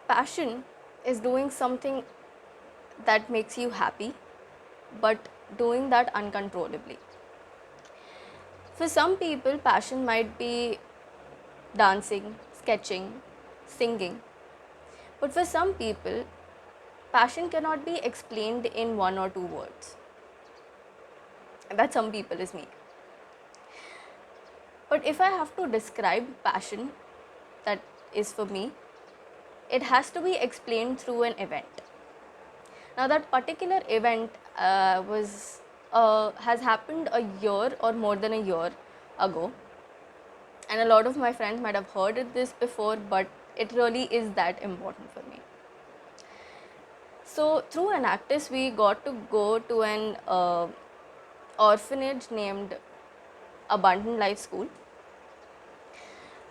Passion is doing something that makes you happy, but doing that uncontrollably. For some people, passion might be dancing, sketching, singing. But for some people, passion cannot be explained in one or two words. That some people is me. But if I have to describe passion that is for me, it has to be explained through an event. Now, that particular event has happened a year or more than a year ago, and a lot of my friends might have heard this before, but it really is that important for me. So, through Enactus, we got to go to an orphanage named Abundant Life School.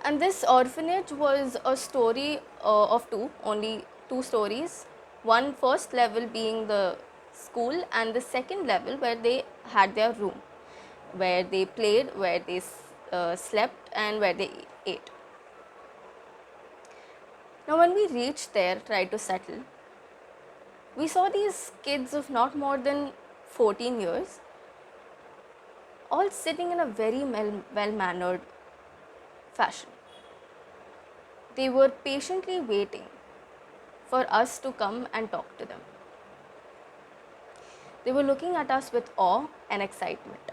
And this orphanage was a story of only two stories. One first level being the school, and the second level where they had their room, where they played, where they slept, and where they ate. Now, when we reached there, tried to settle, we saw these kids of not more than 14 years, all sitting in a very well mannered fashion. They were patiently waiting for us to come and talk to them. They were looking at us with awe and excitement.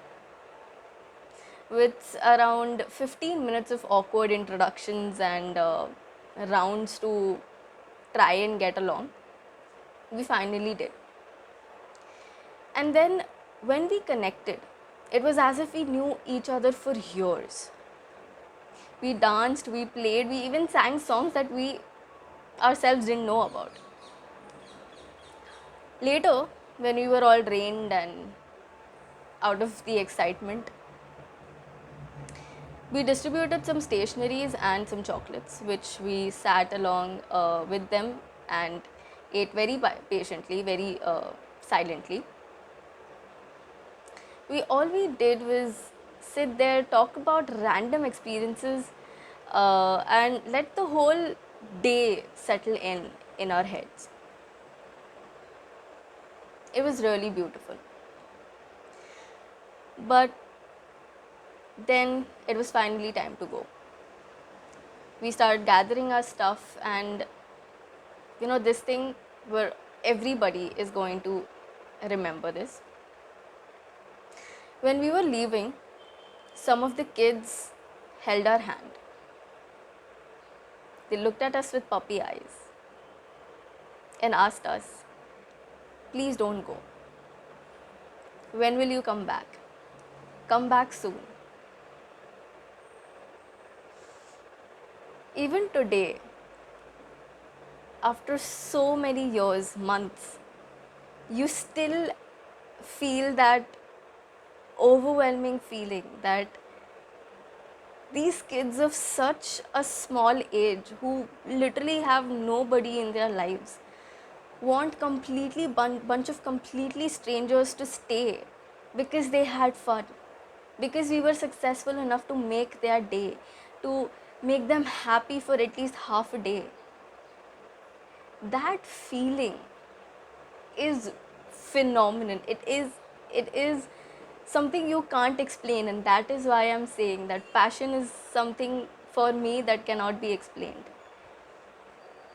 With around 15 minutes of awkward introductions and rounds to try and get along, we finally did. And then when we connected, it was as if we knew each other for years. We danced, we played, we even sang songs that we ourselves didn't know about. Later, when we were all drained and out of the excitement, we distributed some stationeries and some chocolates, which we sat along with them and ate very patiently, very silently. All we did was sit there, talk about random experiences, and let the whole day settle in our heads. It was really beautiful. But then it was finally time to go. We started gathering our stuff, and this thing where everybody is going to remember this. When we were leaving, some of the kids held our hand. They looked at us with puppy eyes and asked us, "Please don't go. When will you come back? Come back soon." Even today, after so many years, months, you still feel that overwhelming feeling that these kids of such a small age who literally have nobody in their lives want completely bunch of completely strangers to stay because they had fun, because we were successful enough to make their day, to make them happy for at least half a day. That feeling is phenomenal. It is something you can't explain, and that is why I'm saying that passion is something for me that cannot be explained.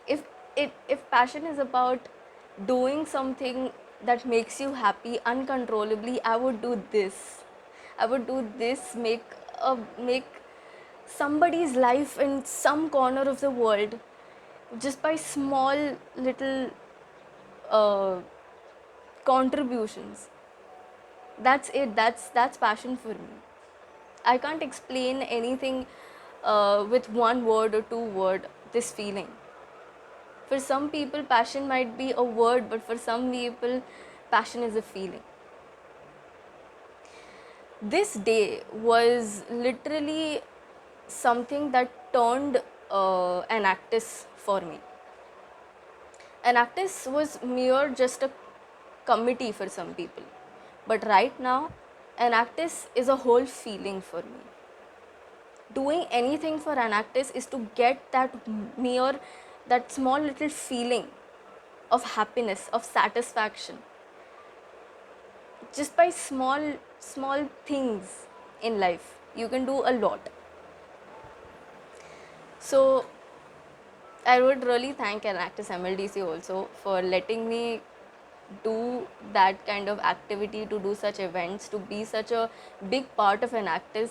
If passion is about doing something that makes you happy uncontrollably, I would do this. I would do this, make somebody's life in some corner of the world just by small little uh, contributions. That's it. That's passion for me. I can't explain anything with one word or two word. This feeling. For some people, passion might be a word, but for some people, passion is a feeling. This day was literally something that turned Enactus for me. Enactus was mere just a committee for some people, but right now, Enactus is a whole feeling for me. Doing anything for Enactus is to get that mere that small little feeling of happiness, of satisfaction, just by small things in life, you can do a lot. So I would really thank Enactus MLDC also for letting me do that kind of activity, to do such events, to be such a big part of Enactus,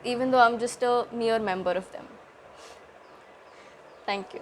even though I'm just a mere member of them. Thank you.